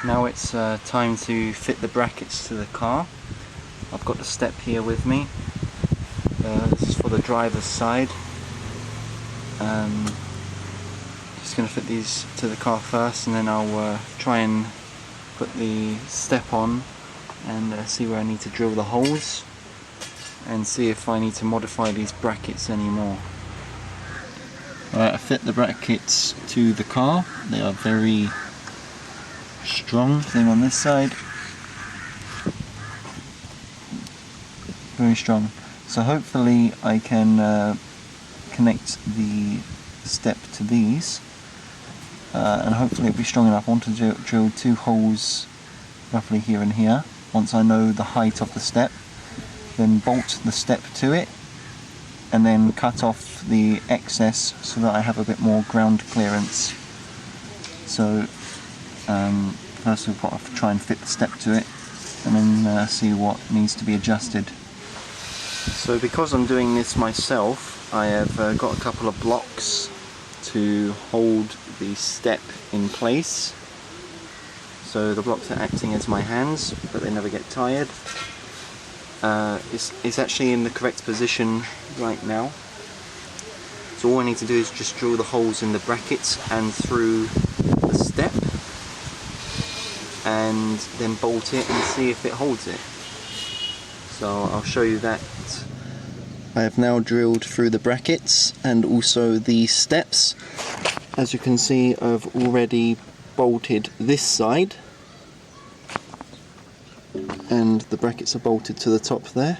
Now it's time to fit the brackets to the car. I've got the step here with me. This is for the driver's side. Just going to fit these to the car first, and then I'll try and put the step on and see where I need to drill the holes and see if I need to modify these brackets anymore. Alright, I fit the brackets to the car. They are very strong. Same on this side. Very strong. So hopefully I can connect the step to these, and hopefully it'll be strong enough. I want to drill 2 holes roughly here and here once I know the height of the step, then bolt the step to it and then cut off the excess so that I have a bit more ground clearance. So first we'll try and fit the step to it and then see what needs to be adjusted. So because I'm doing this myself, I have got a couple of blocks to hold the step in place. So the blocks are acting as my hands, but they never get tired. It's actually in the correct position right now. So all I need to do is just drill the holes in the brackets and through the step, and then bolt it and see if it holds it. So I'll show you that. I have now drilled through the brackets and also the steps. As you can see, I've already bolted this side, and the brackets are bolted to the top there.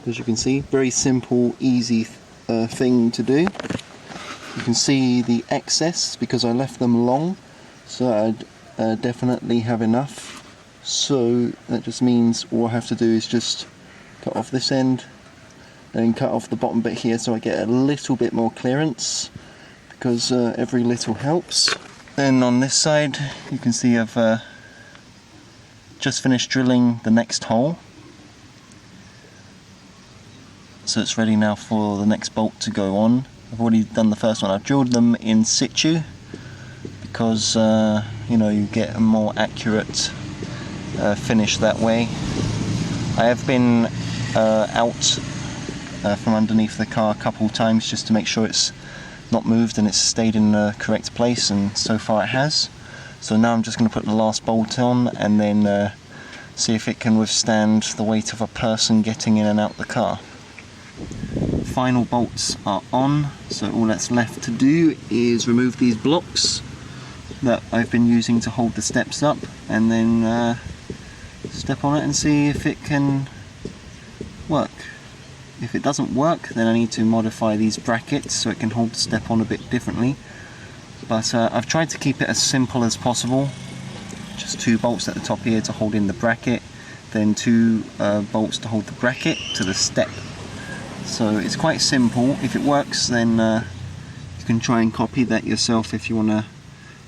As you can see, very simple, easy thing to do. You can see the excess because I left them long, so I'd definitely have enough. So that just means all I have to do is just cut off this end and cut off the bottom bit here, so I get a little bit more clearance, because every little helps. Then on this side you can see I've just finished drilling the next hole, so it's ready now for the next bolt to go on. I've already done the first one. I've drilled them in situ because you know, you get a more accurate finish that way. I have been out from underneath the car a couple times just to make sure it's not moved and it's stayed in the correct place, and so far it has. So now I'm just going to put the last bolt on and then see if it can withstand the weight of a person getting in and out the car. Final bolts are on, so all that's left to do is remove these blocks that I've been using to hold the steps up, and then step on it and see if it can work. If it doesn't work, then I need to modify these brackets so it can hold the step on a bit differently. But I've tried to keep it as simple as possible. Just 2 bolts at the top here to hold in the bracket, then 2 bolts to hold the bracket to the step. So it's quite simple. If it works, then you can try and copy that yourself if you want to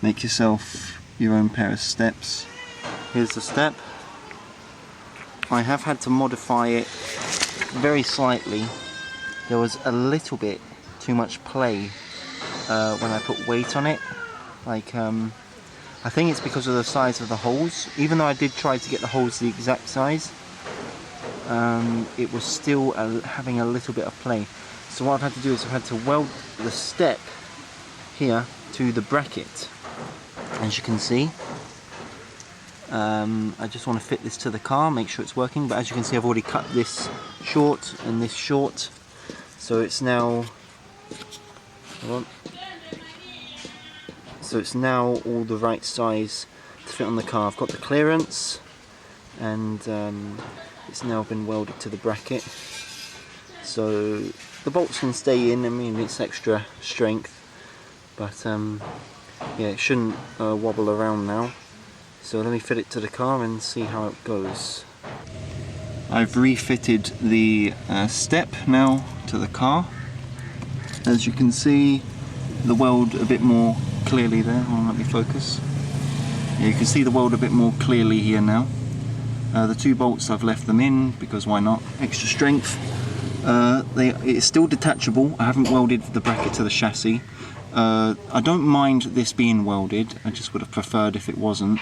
make yourself your own pair of steps. Here's the step. I have had to modify it very slightly. There was a little bit too much play when I put weight on it. Like, I think it's because of the size of the holes. Even though I did try to get the holes the exact size, it was still having a little bit of play. So what I've had to do is I've had to weld the step here to the bracket. As you can see, I just want to fit this to the car, make sure it's working, but as you can see I've already cut this short and this short, so it's now, all the right size to fit on the car. I've got the clearance, and it's now been welded to the bracket, so the bolts can stay in. I mean, it's extra strength, but yeah, it shouldn't wobble around now. So let me fit it to the car and see how it goes. I've refitted the step now to the car. As you can see, the weld a bit more clearly there. Let me focus. Yeah, you can see the weld a bit more clearly here now. The 2 bolts, I've left them in because why not? Extra strength. It's still detachable. I haven't welded the bracket to the chassis. I don't mind this being welded. I just would have preferred if it wasn't.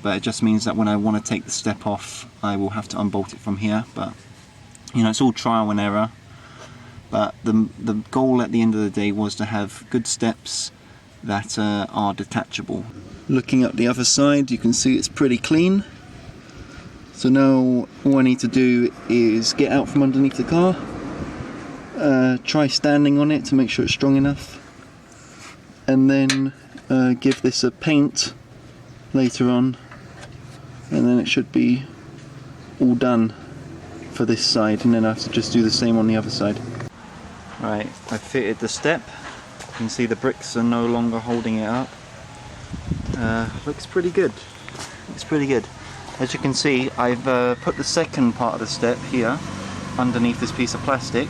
but it just means that when I want to take the step off, I will have to unbolt it from here. But you know, it's all trial and error. But the goal at the end of the day was to have good steps that are detachable. Looking at the other side, you can see it's pretty clean. So now all I need to do is get out from underneath the car, try standing on it to make sure it's strong enough, and then give this a paint later on, and then it should be all done for this side, and then I have to just do the same on the other side. Right, I fitted the step. You can see the bricks are no longer holding it up. Looks pretty good. Looks pretty good. As you can see, I've put the second part of the step here underneath this piece of plastic.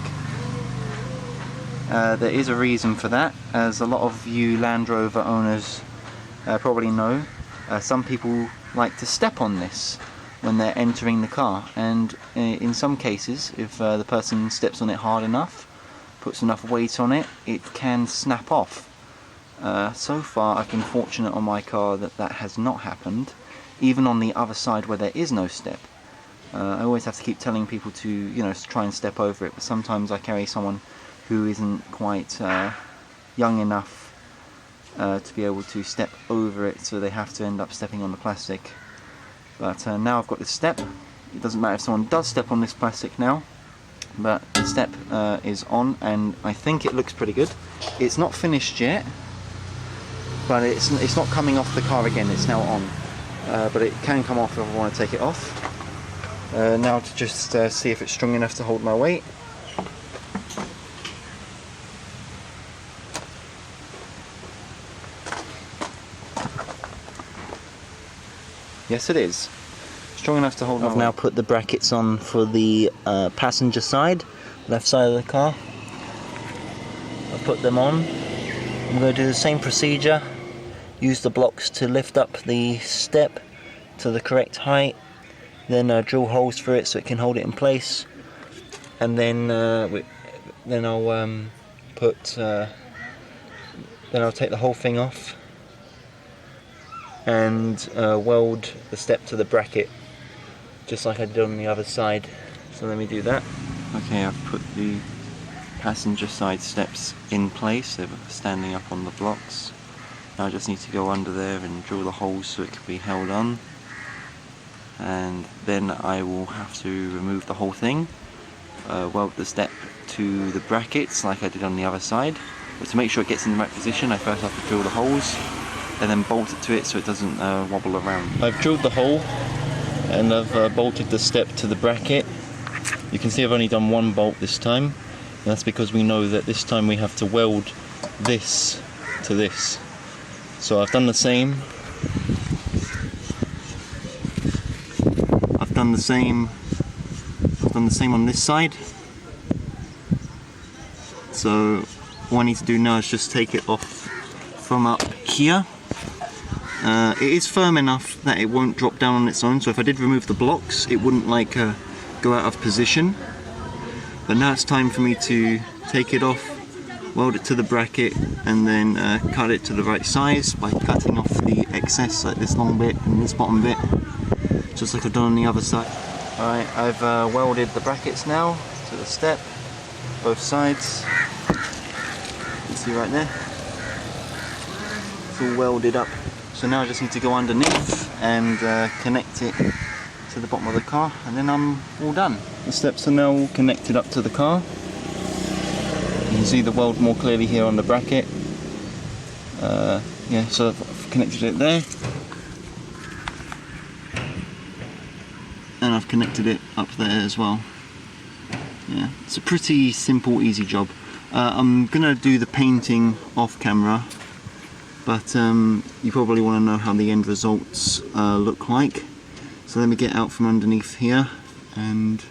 There is a reason for that, as a lot of you Land Rover owners probably know. Some people like to step on this when they're entering the car, and in some cases, if the person steps on it hard enough, puts enough weight on it, it can snap off. So far I've been fortunate on my car that that has not happened, even on the other side where there is no step. I always have to keep telling people to, you know, try and step over it, but sometimes I carry someone who isn't quite young enough to be able to step over it, so they have to end up stepping on the plastic. But now I've got this step. It doesn't matter if someone does step on this plastic now, but the step is on, and I think it looks pretty good. It's not finished yet, but it's not coming off the car again, it's now on. But it can come off if I want to take it off. Now to just see if it's strong enough to hold my weight. Yes, it is. Strong enough to hold my weight. I've now put the brackets on for the passenger side, left side of the car. I've put them on. I'm going to do the same procedure. Use the blocks to lift up the step to the correct height, then drill holes through it so it can hold it in place, and then I'll take the whole thing off and weld the step to the bracket, just like I did on the other side. So let me do that. Okay, I've put the passenger side steps in place. They're standing up on the blocks. Now I just need to go under there and drill the holes so it can be held on, and then I will have to remove the whole thing, weld the step to the brackets like I did on the other side. But to make sure it gets in the right position, I first have to drill the holes and then bolt it to it so it doesn't wobble around. I've drilled the hole and I've bolted the step to the bracket. You can see I've only done one bolt this time, and that's because we know that this time we have to weld this to this. So I've done the same. I've done the same on this side. So all I need to do now is just take it off from up here. It is firm enough that it won't drop down on its own, so if I did remove the blocks it wouldn't like go out of position. But now it's time for me to take it off, weld it to the bracket, and then cut it to the right size by cutting off the excess, like this long bit and this bottom bit, just like I've done on the other side. Alright, I've welded the brackets now to the step, both sides. You can see right there, it's all welded up. So now I just need to go underneath and connect it to the bottom of the car, and then I'm all done. The steps are now all connected up to the car. You can see the weld more clearly here on the bracket. Yeah, so I've connected it there. And I've connected it up there as well. Yeah, it's a pretty simple, easy job. I'm gonna do the painting off camera, but you probably want to know how the end results look like. So let me get out from underneath here and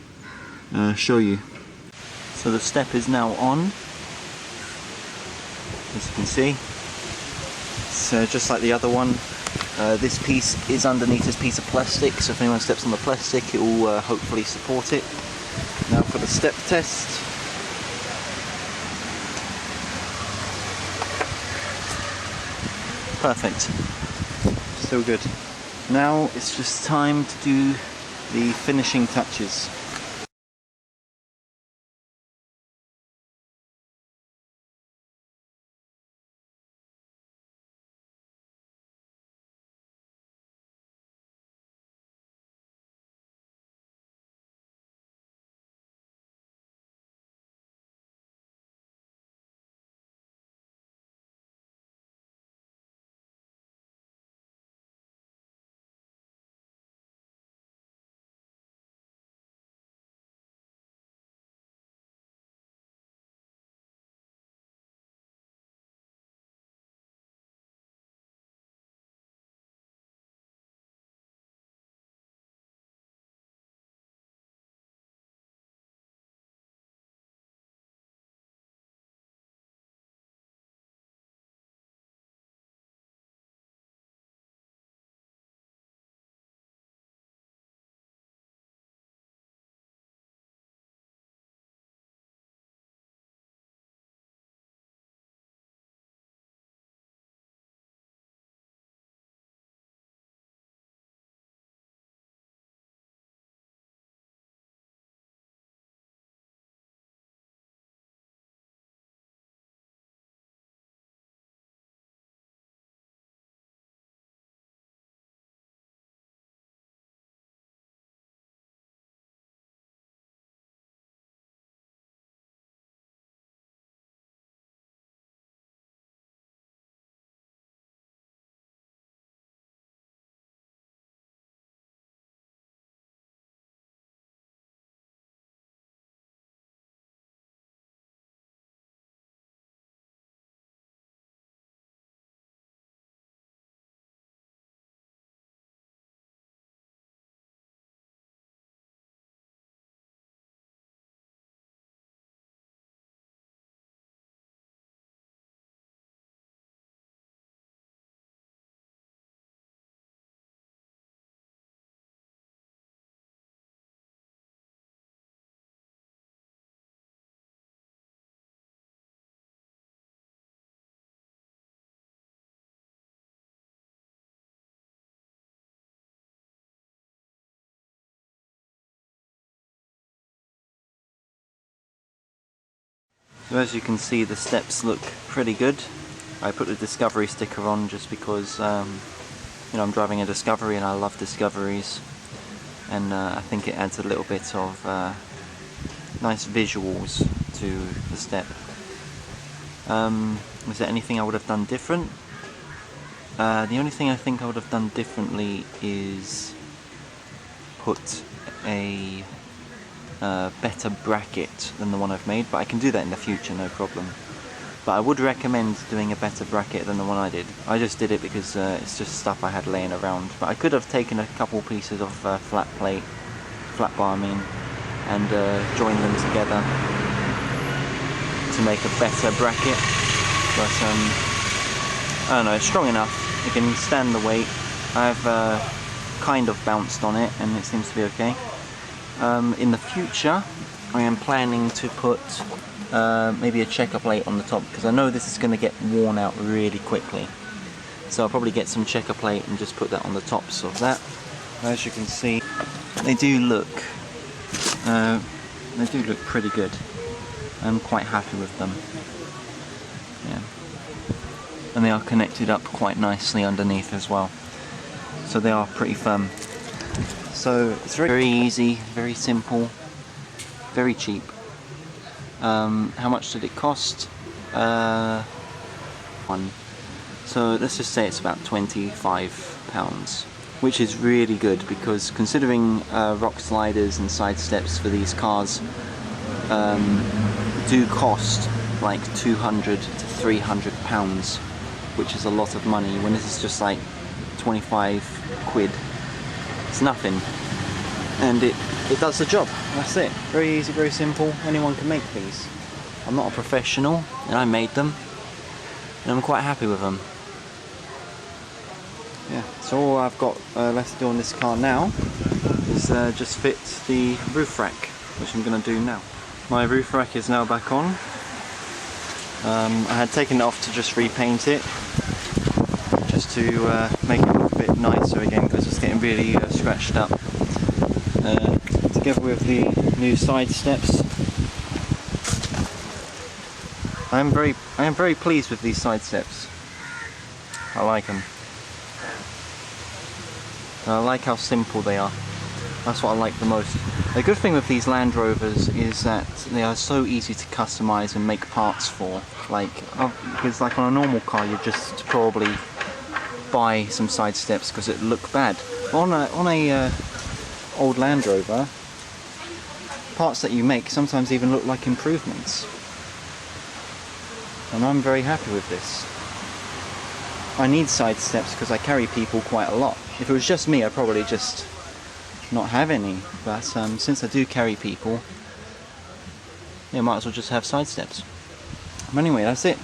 show you. So the step is now on, as you can see. It's just like the other one. This piece is underneath this piece of plastic, so if anyone steps on the plastic it will hopefully support it. Now for the step test. Perfect. Still good. Now it's just time to do the finishing touches. So as you can see, the steps look pretty good. I put the Discovery sticker on just because you know, I'm driving a Discovery and I love Discoveries, and I think it adds a little bit of nice visuals to the step. Was there anything I would have done different? The only thing I think I would have done differently is put a better bracket than the one I've made, but I can do that in the future, no problem. But I would recommend doing a better bracket than the one I did. I just did it because it's just stuff I had laying around, but I could have taken a couple pieces of flat bar and joined them together to make a better bracket, but I don't know, it's strong enough, it can stand the weight. I've kind of bounced on it and it seems to be okay. In the future I am planning to put maybe a checker plate on the top, because I know this is going to get worn out really quickly, so I'll probably get some checker plate and just put that on the tops of that. As you can see, they do look pretty good. I'm quite happy with them. Yeah, and they are connected up quite nicely underneath as well, so they are pretty firm. So it's very easy, very simple, very cheap. How much did it cost? One. So let's just say it's about £25, which is really good, because considering rock sliders and side steps for these cars do cost like £200 to £300, which is a lot of money, when this is just like 25 quid. It's nothing, and it does the job. That's it. Very easy, very simple. Anyone can make these. I'm not a professional, and I made them, and I'm quite happy with them. Yeah, so all I've got left to do on this car now is just fit the roof rack, which I'm going to do now. My roof rack is now back on. I had taken it off to just repaint it, just to make it look a bit nicer again, because it's getting really scratched up. Together with the new side steps, I am very pleased with these side steps. I like them. I like how simple they are. That's what I like the most. The good thing with these Land Rovers is that they are so easy to customize and make parts for. Because like on a normal car, you just probably buy some side steps because it look bad. On a old Land Rover, parts that you make sometimes even look like improvements. And I'm very happy with this. I need side steps because I carry people quite a lot. If it was just me, I'd probably just not have any. But since I do carry people, yeah, might as well just have side steps. But anyway, that's it.